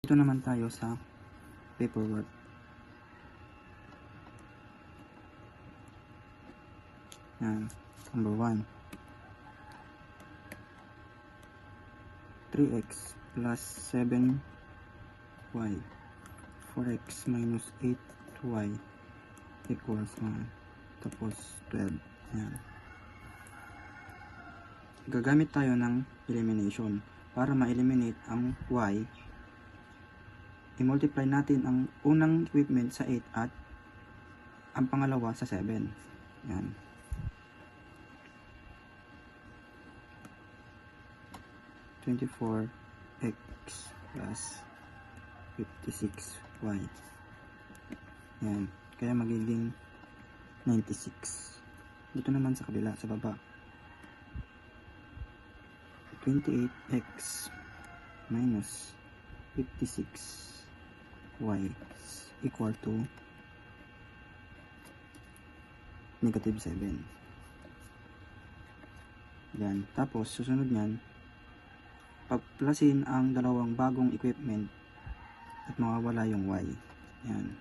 Dito naman tayo sa paperwork. Yan, number 1. 3x plus 7y 4x minus 8y equals 1 tapos 12. Yan. Gagamit tayo ng elimination para ma-eliminate ang y. I-multiply natin ang unang equipment sa 8 at ang pangalawa sa 7. Yan. (24x plus 56y). Yan. Kaya magiging 96. Dito naman sa kabila, sa baba. 28x minus 56y equal to negative 7. Yan. Tapos, susunod nyan, pagplasin ang dalawang bagong equipment at mawawala yung y. Yan.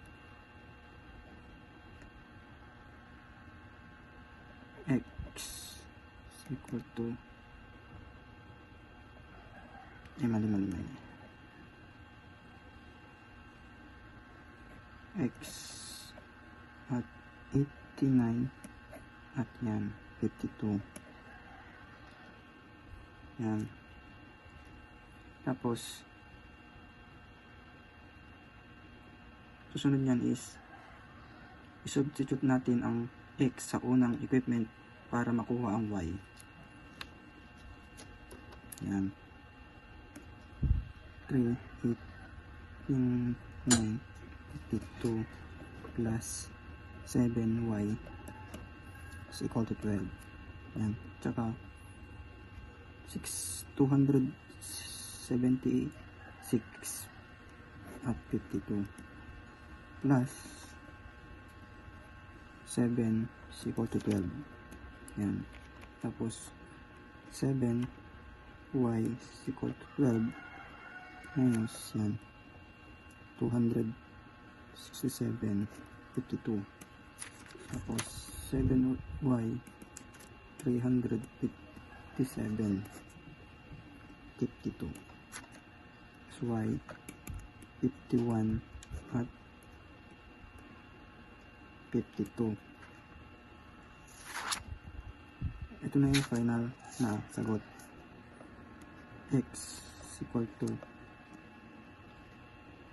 X equal to mali. X at 89 at yan 52. Yan. Tapos susunod nyan is i-substitute natin ang x sa unang equipment para makuha ang y. Yan. 3, 8, 9, 52 plus 7y is equal to 12. Yan. Tsaka 276 at 52 plus 7 is equal to 12. Yan. Tapos 7y is equal to 12 minus yan 267 52. Tapos 7y 357 52 so y 51 at 52. Ito na yung final na sagot. X equal to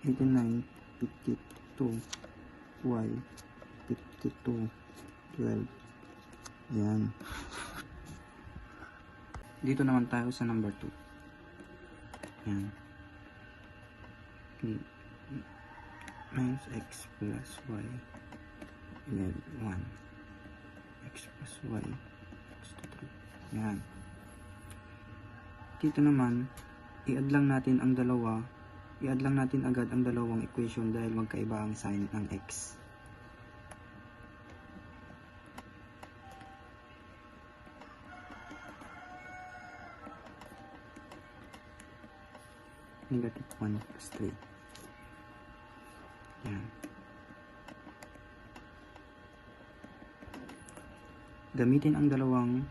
89 52 y 52 12. Yan. Dito naman tayo sa number 2. Yan. Minus x plus y 1 x plus y x to 3. Yan. Dito naman i-add lang natin ang dalawa, i-add lang natin agad ang dalawang equation dahil magkaiba ang sign ng x. Negative 1 plus 3. Yan. Gamitin ang dalawang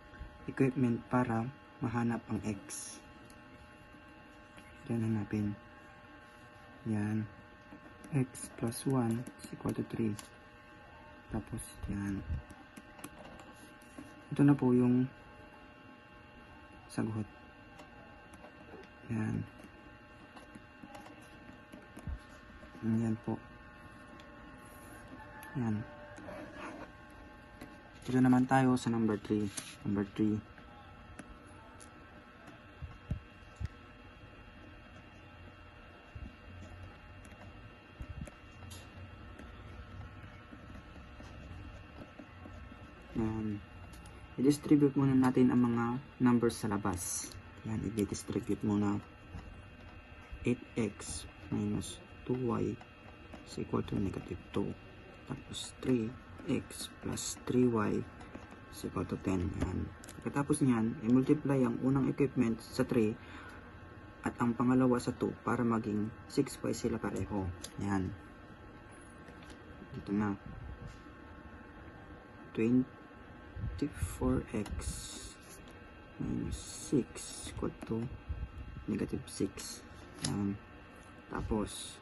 equipment para mahanap ang x. Yan hanapin. Yan. X plus 1 is equal to 3. Tapos yan. Ito na po yung sagot. Yan. Yan po. Yan. Dito naman tayo sa number 3. Number 3. Yan. I-distribute muna natin ang mga numbers sa labas. Yan. I-distribute muna. 8x minus 2y is equal to negative 2. Tapos 3x plus 3y is equal to 10. Yan. Pagkatapos niyan, i-multiply ang unang equipment sa 3 at ang pangalawa sa 2 para maging 6y sila pareho. Yan. Dito na. 24x minus 6 equal to negative 6. Yan. Tapos,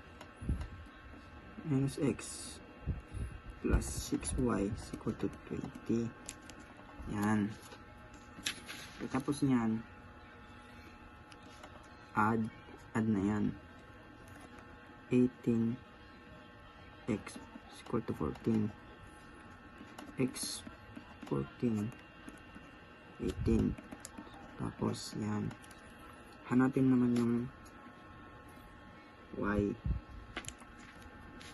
minus x plus 6y is equal to 20. Yan. Tapos niyan, add na yan. 18x is equal to 14. X 14 18. Tapos yan, hanapin naman yung y.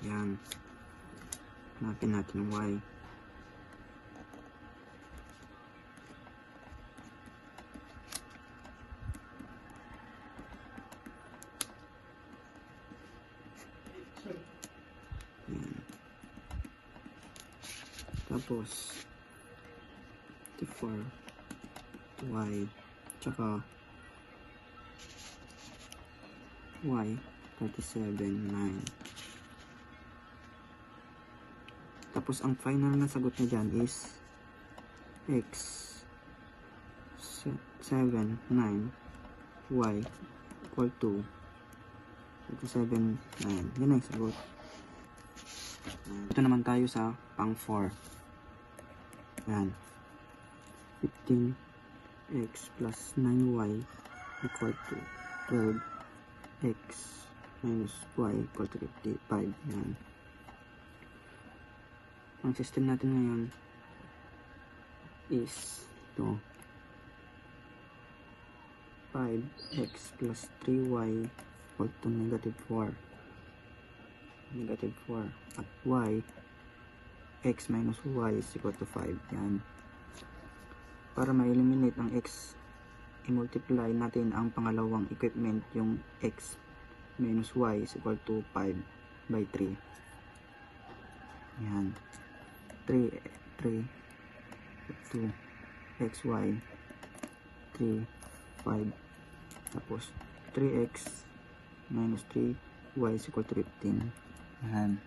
Yan, hanapin natin yung y. Yan. Tapos 54y tsaka y 37.9. Tapos ang final na sagot na dyan is x 7.9 y equal to 37.9. Yan ang sagot. Ito naman tayo sa pang 4. Yan. 15x plus 9y equal to 12x minus y equal to 55. Yan. Ang system natin ngayon is ito. 5x plus 3y equal to negative 4. Negative 4. At y, x minus y is equal to 5. Yan. Para ma-eliminate ang x, i-multiply natin ang pangalawang equipment, yung x minus y is equal to 5 by 3. Yan. 3 2 xy 3 5. Tapos 3x minus 3y is equal to 15. Yan.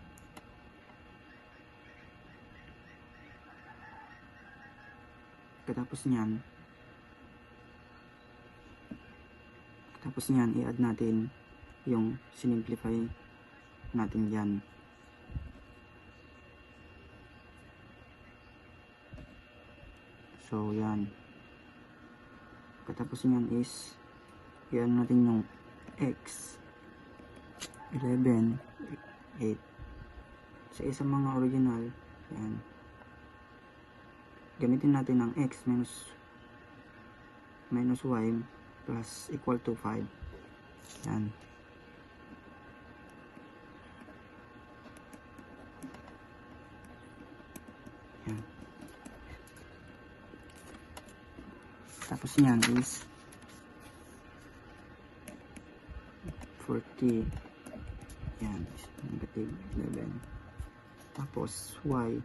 Katapos niyan, i-add natin yung sinimplify natin yan. So yan. Katapos niyan is i-add natin yung x 11 8 sa isang mga original. Yan. Gamitin natin ang x minus y plus equal to 5. Yan. Yan. Tapos yan is 40. Yan. Negative 11. Tapos y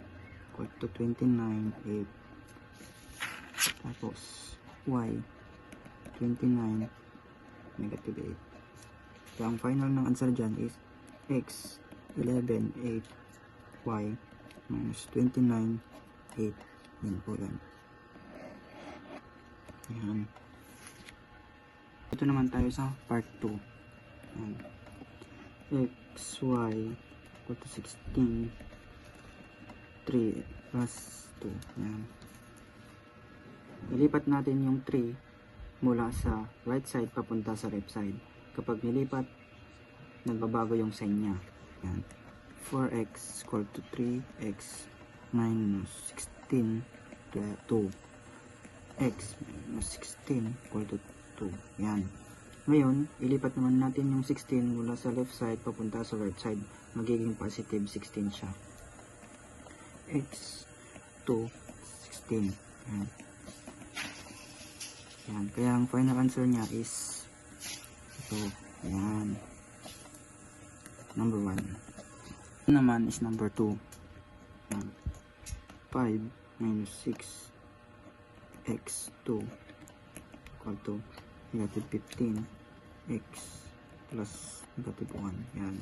equal to 29 8. Tapos y 29 negative 8. So ang final ng answer dyan is x 11 8 y minus 29 8. Yan po yan. Yan. Ito naman tayo sa part 2. Yan. X y equal to 16 3 plus 2. Yan. Ilipat natin yung 3 mula sa right side papunta sa left side. Kapag nilipat, nagbabago yung sign niya. Yan. 4x equal to 3x minus 16 2. X minus 16 equal to 2. Yan. Ngayon, ilipat naman natin yung 16 mula sa left side papunta sa right side. Magiging positive 16 siya. X 2 16. Yan. Yan. Kaya ang final answer niya is ito. Yan. Number 1. Ito naman is number 2. Yan. 5 minus 6 x 2 equal to negative 15 x plus negative 1. Yan.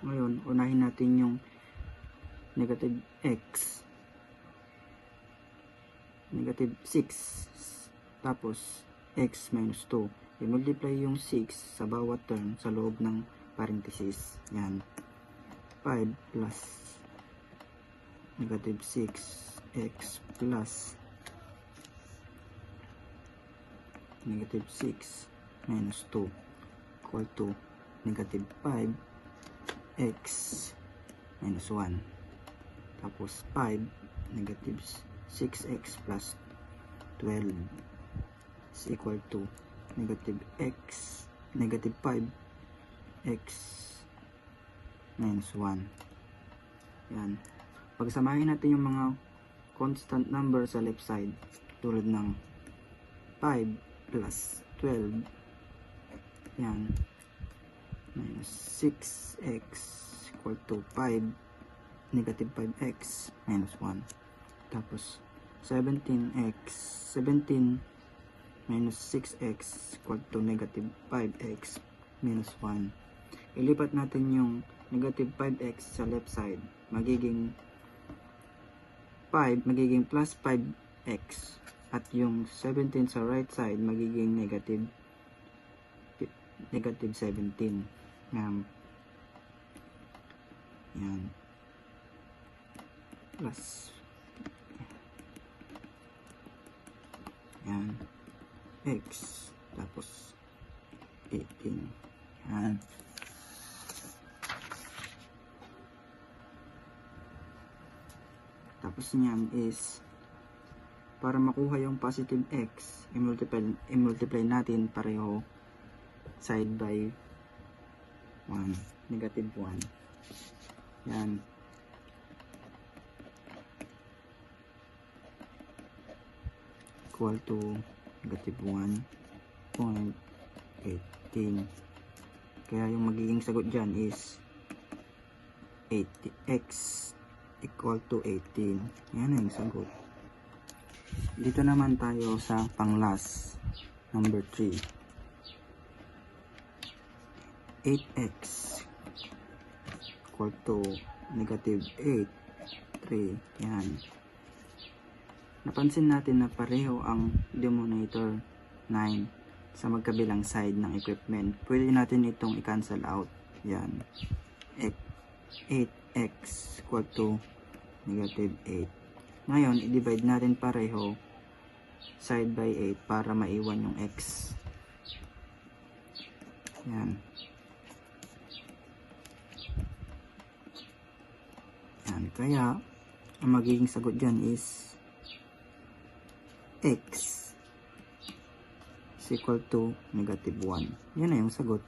Ngayon, unahin natin yung negative x, negative 6, tapos x minus 2. I-multiply yung 6 sa bawat term sa loob ng parenthesis. Yan. 5 plus negative 6x plus negative 6 minus 2 equal to negative 5x minus 1. Tapos 5 negative 6x plus 12 is equal to negative 5x minus 1. Yan. Pagsamahin natin yung mga constant number sa left side, tulad ng 5 plus 12, yan, minus 6x equal to 5 negative 5x minus 1. Tapos 17 minus 6x equal to negative 5x minus 1. Ilipat natin yung negative 5x sa left side, magiging plus 5x, at yung 17 sa right side magiging negative 17. Yan. Plus yan x tapos 18. Yan. Tapos niyan is, para makuha yung positive x, i-multiply natin pareho side by 1, negative 1. Yan. Equal to negative 1.18. Kaya yung magiging sagot dyan is 80x equal to 18. Yan ang sagot. Dito naman tayo sa pang-last, number 3. 8x equal to negative 8, 3. Yan. Napansin natin na pareho ang denominator 9 sa magkabilang side ng equipment. Pwede natin itong i-cancel out. Yan. 8x equal to negative 8. Ngayon, i-divide natin pareho side by 8 para maiwan yung x. Yan. Yan. Kaya, ang magiging sagot dyan is x is equal to negative 1. Yan na yung sagot.